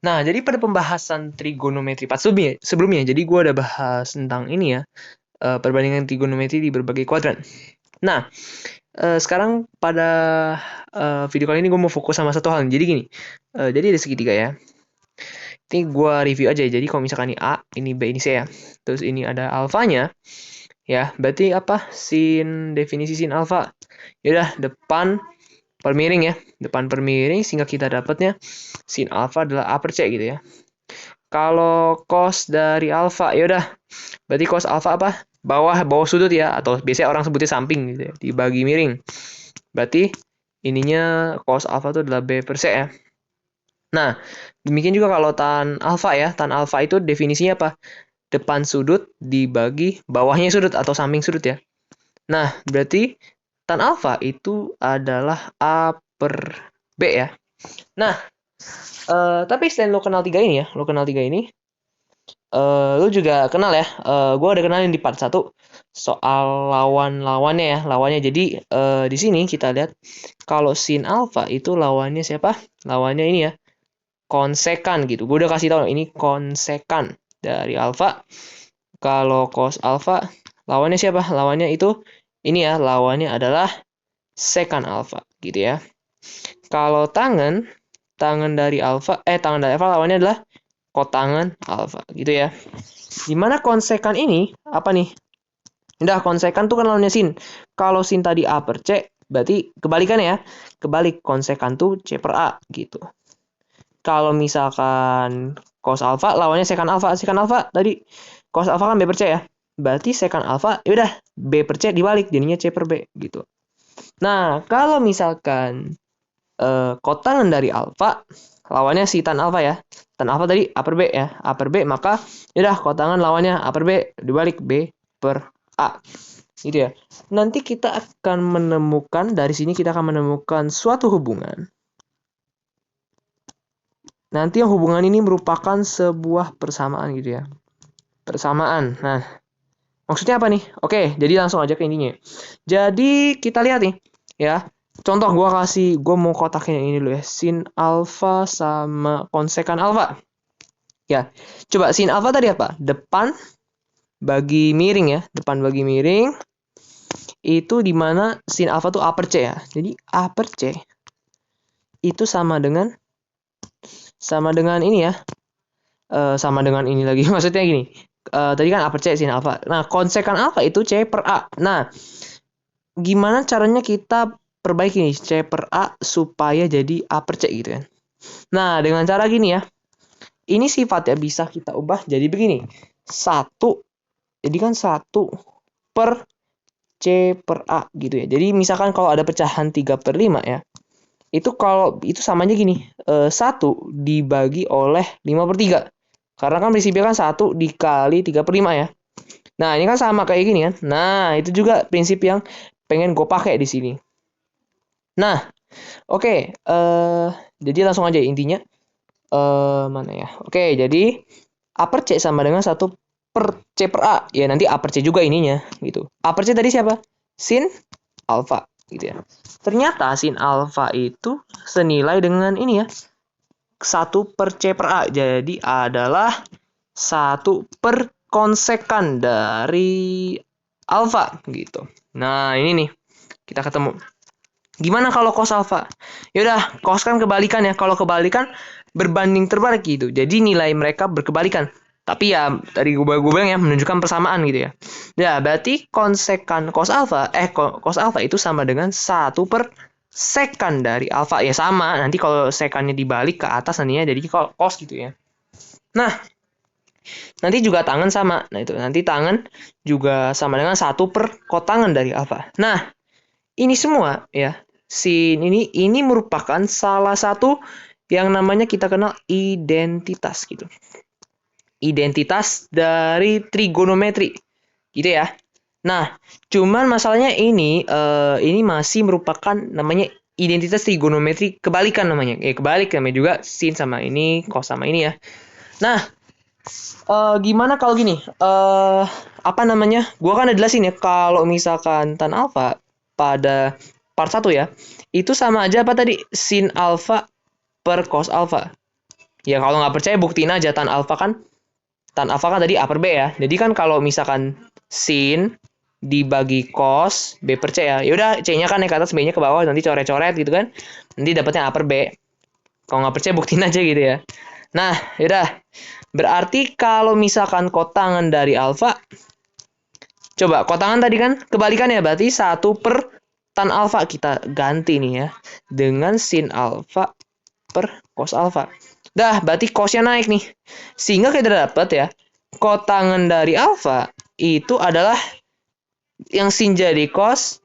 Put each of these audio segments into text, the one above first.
Nah, jadi pada pembahasan trigonometri part sebelumnya, jadi gue udah bahas tentang ini ya, perbandingan trigonometri di berbagai kuadran. Nah, sekarang pada video kali ini gue mau fokus sama satu hal. Jadi gini, jadi ada segitiga ya. Ini gue review aja. Jadi kalau misalkan ini A, ini B, ini C ya. Terus ini ada alfanya, ya. Berarti apa? Definisi sin alfa. Yaudah, depan per miring ya. Depan per miring sehingga kita dapatnya sin alfa adalah A per C gitu ya. Kalau cos dari alfa, yaudah. Berarti cos alfa apa? Bawah sudut ya, atau biasanya orang sebutnya samping gitu ya, dibagi miring. Berarti ininya cos alfa itu adalah B per C ya. Nah, demikian juga kalau tan alfa ya. Tan alfa itu definisinya apa? Depan sudut dibagi bawahnya sudut atau samping sudut ya. Nah, berarti tan alfa itu adalah A per B ya. Nah, tapi selain lo kenal tiga ini ya, lo kenal tiga ini, lu juga kenal ya, gue udah kenalin di part 1 soal lawan-lawannya ya, lawannya. Jadi di sini kita lihat kalau sin alfa itu lawannya siapa? Lawannya ini ya, konsekan gitu. Gue udah kasih tahu ini konsekan dari alfa. Kalau cos alfa lawannya siapa? Lawannya itu ini ya, lawannya adalah sekan alfa gitu ya. Kalau tangan dari alfa, tangan dari alfa lawannya adalah kotangan alfa gitu ya. Dimana konsekan ini apa nih? Udah, konsekan tuh kan lawannya sin. Kalau sin tadi A per C, berarti kebalikan ya. Kebalik, konsekan tuh C per A gitu. Kalau misalkan cos alfa lawannya sekan alfa. Sekan alfa tadi cos alfa kan B per C ya. Berarti sekan alfa yaudah B per C dibalik jadinya C per B gitu. Nah, kalau misalkan kotangan dari alfa lawannya si tan alfa ya. Tan alfa tadi A per B ya. A per B, maka yaudah kotangan lawannya A per B dibalik B per A. Gitu ya. Nanti kita akan menemukan, dari sini kita akan menemukan suatu hubungan. Nanti yang hubungan ini merupakan sebuah persamaan gitu ya. Persamaan. Nah, maksudnya apa nih? Oke, jadi langsung aja ke intinya. Jadi kita lihat nih ya. Contoh gue mau kotakin yang ini dulu ya. Sin alfa sama konsekan alfa. Ya, coba sin alfa tadi apa? Depan bagi miring ya. Depan bagi miring. Itu dimana sin alfa tuh A per C ya. Jadi A per C itu sama dengan ini ya. Sama dengan ini lagi. Maksudnya gini. Tadi kan A per C sin alfa. Nah, konsekan alfa itu C per A. Nah, gimana caranya kita perbaiki nih C per A supaya jadi A per C gitu kan. Nah, dengan cara gini ya. Ini sifatnya bisa kita ubah jadi begini. 1. Jadi kan 1 per C per A gitu ya. Jadi misalkan kalau ada pecahan 3 per 5 ya. Itu kalau itu samanya gini. 1 dibagi oleh 5 per 3. Karena kan prinsipnya kan 1 dikali 3 per 5 ya. Nah, ini kan sama kayak gini kan. Nah, itu juga prinsip yang pengen gue pakai di sini. Nah, oke. Jadi langsung aja intinya. Mana ya? Oke, jadi A per C sama dengan 1 per C per A. Ya, nanti A per C juga ininya gitu. A per C tadi siapa? Sin alfa gitu ya. Ternyata sin alfa itu senilai dengan ini ya. 1 per C per A. Jadi adalah 1 per konsekan dari alfa gitu. Nah, ini nih. Kita ketemu. Gimana kalau cos alfa? Yaudah, cos kan kebalikan ya. Kalau kebalikan berbanding terbalik gitu. Jadi nilai mereka berkebalikan. Tapi ya tadi gue bilang ya menunjukkan persamaan gitu ya. Ya, berarti konsekan cos alfa itu sama dengan 1 per sekan dari alfa. Ya sama, nanti kalau sekannya dibalik ke atas nantinya jadi cos gitu ya. Nah, nanti juga tangan sama. Nah, itu nanti tangan juga sama dengan 1 per kotangan dari alfa. Nah, ini semua ya, sin ini merupakan salah satu yang namanya kita kenal identitas gitu. Identitas dari trigonometri gitu ya. Nah, cuman masalahnya ini masih merupakan namanya identitas trigonometri kebalikan namanya. Kebalik namanya juga sin sama ini, cos sama ini ya. Nah, gimana kalau gini? Apa namanya? Gua kan udah jelasin ya kalau misalkan tan alfa pada part 1 ya, itu sama aja apa tadi? Sin alfa per cos alfa. Ya kalau nggak percaya buktiin aja tan alfa kan tadi A per B ya. Jadi kan kalau misalkan sin dibagi cos B per C ya. Yaudah C-nya kan naik ke atas, B-nya ke bawah, nanti coret-coret gitu kan. Nanti dapatnya A per B. Kalau nggak percaya buktiin aja gitu ya. Nah, yaudah. Berarti kalau misalkan kotangan dari alfa, coba kotangan tadi kan kebalikannya, berarti 1 per tan alfa. Kita ganti nih ya dengan sin alfa per cos alfa. Dah, berarti cosnya naik nih. Sehingga kita dapat ya, kotangan dari alfa itu adalah yang sin jadi cos,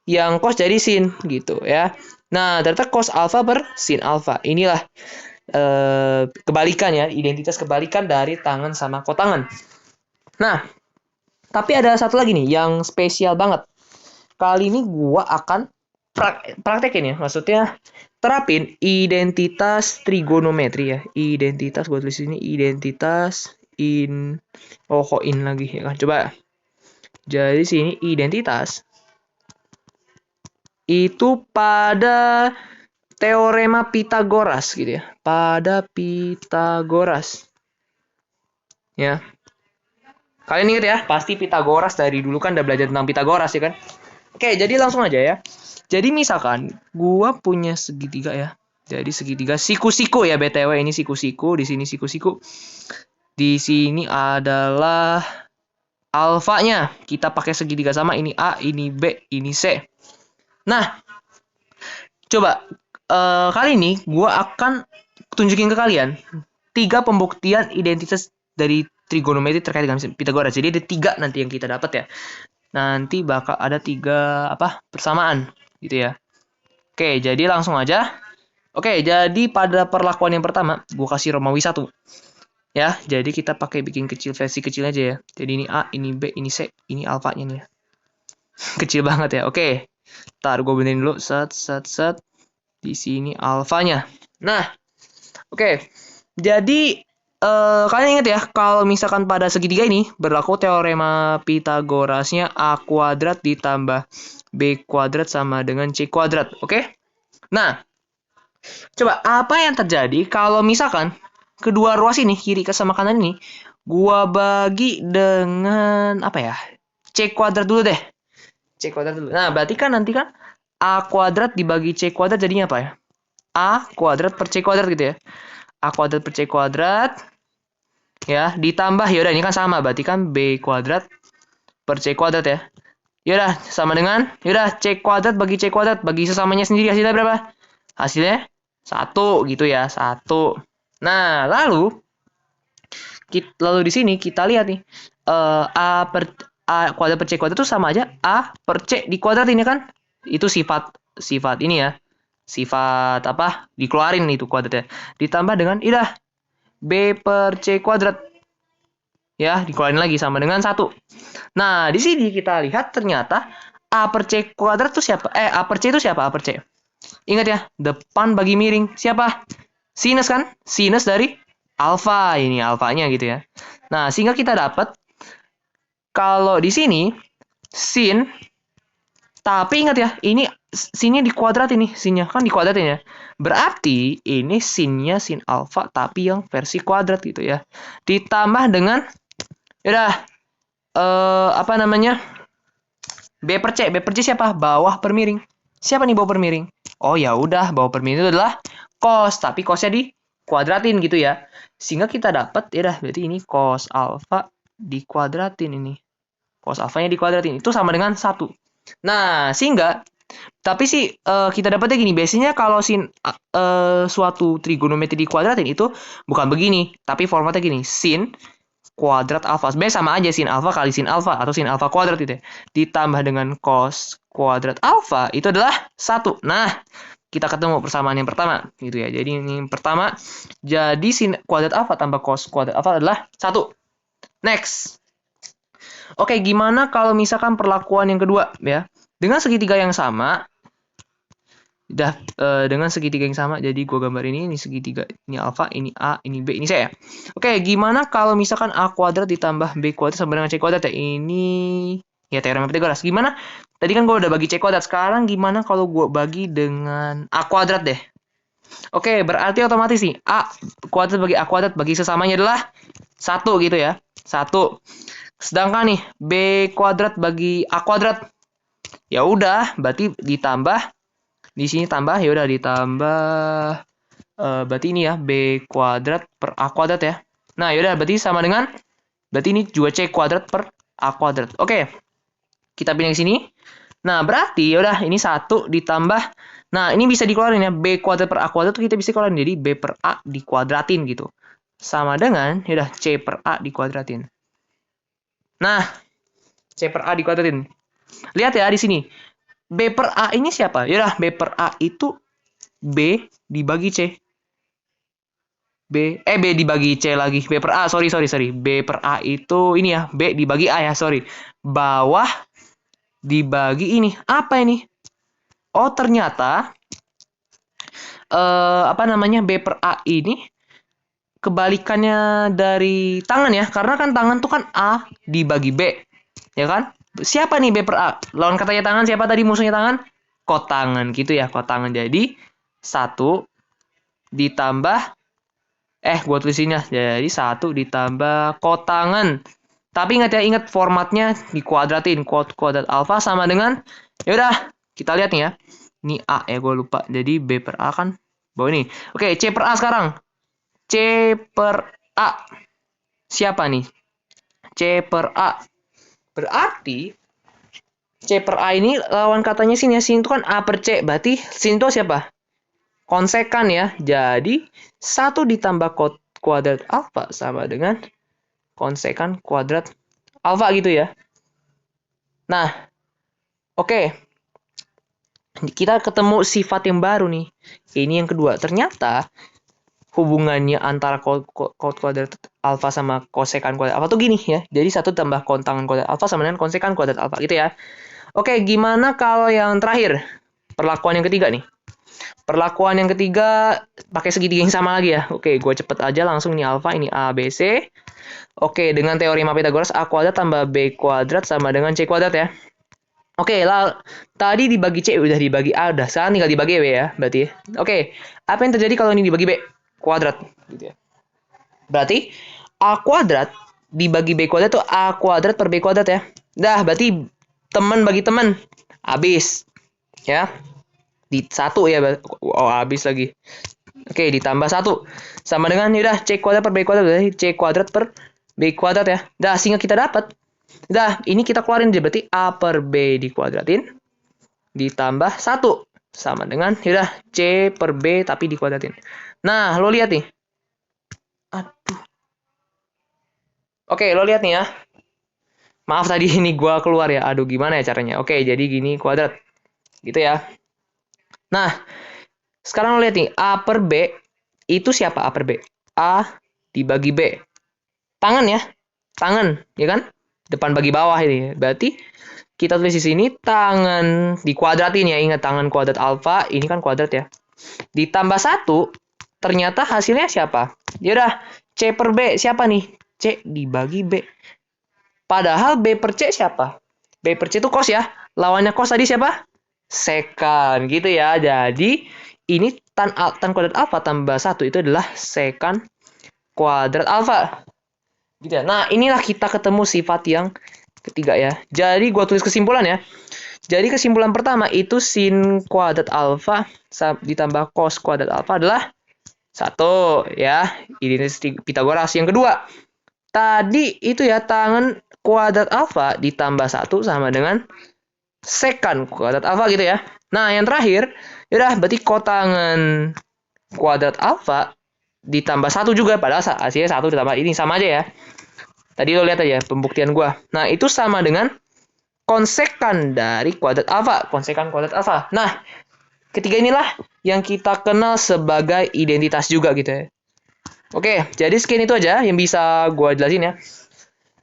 yang cos jadi sin gitu ya. Nah, ternyata cos alfa per sin alfa. Inilah kebalikan ya, identitas kebalikan dari tangan sama kotangan. Nah, tapi ada satu lagi nih yang spesial banget. Kali ini gua akan praktekin ya, maksudnya terapin identitas trigonometri ya. Identitas, gue tulis ini identitas kok in lagi ya kan. Coba. Jadi sini identitas itu pada teorema Pitagoras gitu ya. Pada Pitagoras. Ya. Kalian ingat ya, pasti Pitagoras dari dulu kan udah belajar tentang Pitagoras ya kan. Oke, jadi langsung aja ya. Jadi misalkan gua punya segitiga ya. Jadi segitiga siku-siku ya, BTW ini siku-siku, di sini siku-siku. Di sini adalah alfanya. Kita pakai segitiga sama, ini A, ini B, ini C. Nah, coba kali ini gua akan tunjukin ke kalian 3 pembuktian identitas dari trigonometri terkait dengan Pitagoras. Jadi ada 3 nanti yang kita dapat ya. Nanti bakal ada 3 persamaan gitu ya. Oke, jadi langsung aja. Oke, jadi pada perlakuan yang pertama, gue kasih Romawi 1. Ya, jadi kita pakai bikin kecil, versi kecil aja ya. Jadi ini A, ini B, ini C, ini alfanya nih ya. Kecil banget ya. Oke. Ntar gue benerin dulu. Set. Di sini alfanya. Nah, oke. Jadi kalian ingat ya, kalau misalkan pada segitiga ini berlaku teorema Pitagorasnya A kuadrat ditambah B kuadrat sama dengan C kuadrat. Oke? Nah, coba apa yang terjadi kalau misalkan kedua ruas ini, kiri sama kanan ini, gua bagi dengan apa ya? C kuadrat dulu deh. C kuadrat dulu. Nah, berarti kan nanti kan A kuadrat dibagi C kuadrat jadinya apa ya? A kuadrat per C kuadrat gitu ya. A kuadrat per C kuadrat ya, ditambah yaudah ini kan sama, berarti kan B kuadrat per C kuadrat ya. Yaudah, sama dengan yaudah C kuadrat bagi C kuadrat, bagi sesamanya sendiri hasilnya berapa? Hasilnya 1 gitu ya, 1. Nah, lalu di sini kita lihat nih A kuadrat per C kuadrat itu sama aja A per C di kuadrat ini kan. Itu sifat ini ya. Sifat apa? Dikeluarin itu kuadratnya. Ditambah dengan B per C kuadrat. Ya, dikeluarin lagi sama dengan 1. Nah, di sini kita lihat ternyata A per C kuadrat itu siapa? A per C itu siapa? A per C. Ingat ya, depan bagi miring. Siapa? Sinus kan? Sinus dari alfa. Ini alfanya gitu ya. Nah, sehingga kita dapat kalau di sini sin, tapi ingat ya, ini sinnya dikuadrat ini, sinnya kan dikuadratin ya. Berarti ini sinnya sin alfa tapi yang versi kuadrat gitu ya. Ditambah dengan apa namanya? B per C. B per C siapa? Bawah per miring. Siapa nih bawah per miring? Oh ya udah, bawah per miring itu adalah cos, tapi cosnya dikuadratin gitu ya. Sehingga kita dapat berarti ini cos alfa dikuadratin ini. Cos alfanya dikuadratin itu sama dengan 1. Nah, sehingga tapi sih kita dapatnya gini, biasanya kalau sin suatu trigonometri dikuadratin itu bukan begini, tapi formatnya gini, sin kuadrat alfa. Sebenarnya sama aja sin alfa kali sin alfa atau sin alfa kuadrat gitu ya. Ditambah dengan cos kuadrat alfa itu adalah 1. Nah, kita ketemu persamaan yang pertama gitu ya. Jadi ini yang pertama, jadi sin kuadrat alfa tambah cos kuadrat alfa adalah 1. Next. Oke, gimana kalau misalkan perlakuan yang kedua ya? Dengan segitiga yang sama, dengan segitiga yang sama, jadi gue gambar ini segitiga, ini alfa, ini A, ini B, ini C ya. Oke, gimana kalau misalkan A kuadrat ditambah B kuadrat sama dengan C kuadrat ya? Ini ya teorema Pitagoras. Gimana? Tadi kan gue udah bagi C kuadrat, sekarang gimana kalau gue bagi dengan A kuadrat deh? Oke, berarti otomatis nih A kuadrat bagi A kuadrat bagi sesamanya adalah 1 gitu ya. 1. Sedangkan nih B kuadrat bagi A kuadrat. Ya udah, berarti ditambah di sini tambah ya udah ditambah berarti ini ya B kuadrat per A kuadrat ya. Nah, yaudah berarti sama dengan berarti ini juga C kuadrat per A kuadrat. Oke. Kita pindah ke sini. Nah, berarti yaudah ini 1 ditambah. Nah, ini bisa dikeluarin ya. B kuadrat per A kuadrat kita bisa keluarin. Jadi B per A dikuadratin gitu. Sama dengan yaudah C per A dikuadratin. Nah, C per A dikuadratin. Lihat ya di sini. B per A ini siapa? Yaudah, B per A itu B dibagi C. B dibagi C lagi. B per A, sorry. B per A itu ini ya. B dibagi A ya, sorry. Bawah dibagi ini. Apa ini? Oh, ternyata apa namanya? B per A ini kebalikannya dari tangan ya. Karena kan tangan tuh kan A dibagi B. Ya kan? Siapa nih B per A? Lawan katanya tangan siapa tadi musuhnya tangan? Kotangan gitu ya, kotangan. Jadi 1 ditambah gua tulisin ya. Jadi 1 ditambah kotangan. Tapi ingat ya, ingat formatnya dikuadratin. Kuadrat alfa sama dengan yaudah, kita lihat nih ya. Ini A ya, gue lupa. Jadi B per A kan bawah ini. Oke, C per A sekarang. C per A. Siapa nih? C per A. Berarti C per A ini lawan katanya sini ya. Sini itu kan A per C. Berarti sini itu siapa? Konsekan ya. Jadi 1 ditambah kuadrat alfa sama dengan konsekan kuadrat alfa gitu ya. Nah, oke. Kita ketemu sifat yang baru nih. Ini yang kedua. Ternyata hubungannya antara kuadrat alfa sama kosekan kuadrat alfa tuh gini ya. Jadi 1 tambah kontangan kuadrat alfa sama dengan konsekan kuadrat alfa gitu ya. Oke, gimana kalau yang terakhir? Perlakuan yang ketiga nih. Perlakuan yang ketiga pakai segitiga yang sama lagi ya. Oke, gue cepet aja langsung ini alfa, ini A, B, C. Oke, dengan teorema Pythagoras A kuadrat tambah B kuadrat sama dengan C kuadrat ya. Oke, tadi dibagi C udah dibagi A, udah sekarang tinggal dibagi B ya, berarti. Oke, apa yang terjadi kalau ini dibagi B kuadrat gitu ya. Berarti A kuadrat dibagi B kuadrat tuh A kuadrat per B kuadrat ya. Dah, berarti teman bagi teman habis ya. Di 1 ya, oh habis lagi. Oke, ditambah 1 sama dengan udah C kuadrat per B kuadrat, berarti C kuadrat per B kuadrat ya. Dah, sehingga kita dapat. Dah, ini kita keluarin berarti A per B dikuadratin ditambah 1 sama dengan udah C per B tapi dikuadratin. Nah, lo lihat nih. Aduh. Oke, lo lihat nih ya. Maaf tadi ini gua keluar ya. Aduh, gimana ya caranya? Oke, jadi gini kuadrat. Gitu ya. Nah, sekarang lo lihat nih, A per B itu siapa A per B? A dibagi B. Tangan ya. Tangan, ya kan? Depan bagi bawah ini. Berarti kita tulis di sini tangan dikuadratin ya. Ingat tangan kuadrat alfa, ini kan kuadrat ya. Ditambah 1, ternyata hasilnya siapa? Yaudah, C per B siapa nih? C dibagi B. Padahal B per C siapa? B per C itu cos ya. Lawannya cos tadi siapa? Sekan gitu ya. Jadi ini tan kuadrat alfa tambah 1 itu adalah sekan kuadrat alfa. Gitu ya. Nah, inilah kita ketemu sifat yang ketiga ya. Jadi gua tulis kesimpulan ya. Jadi kesimpulan pertama itu sin kuadrat alfa ditambah cos kuadrat alfa adalah 1 ya. Identitas Pythagoras. Yang kedua, tadi itu ya tangan kuadrat alfa ditambah 1 sama dengan sekan kuadrat alfa gitu ya. Nah, yang terakhir, yaudah berarti kotangan kuadrat alfa ditambah 1 juga, padahal hasilnya 1 ditambah ini sama aja ya. Tadi lo lihat aja pembuktian gua. Nah, itu sama dengan konsekan dari kuadrat alfa, konsekan kuadrat alfa. Nah, ketiga inilah yang kita kenal sebagai identitas juga gitu ya. Oke, jadi sekian itu aja yang bisa gua jelasin ya.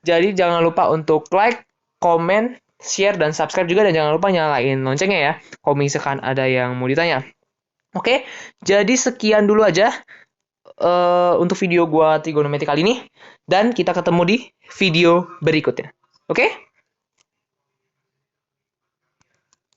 Jadi jangan lupa untuk like, komen, share, dan subscribe juga. Dan jangan lupa nyalain loncengnya ya, kalau misalkan ada yang mau ditanya. Oke, jadi sekian dulu aja untuk video gua trigonometri kali ini. Dan kita ketemu di video berikutnya. Oke?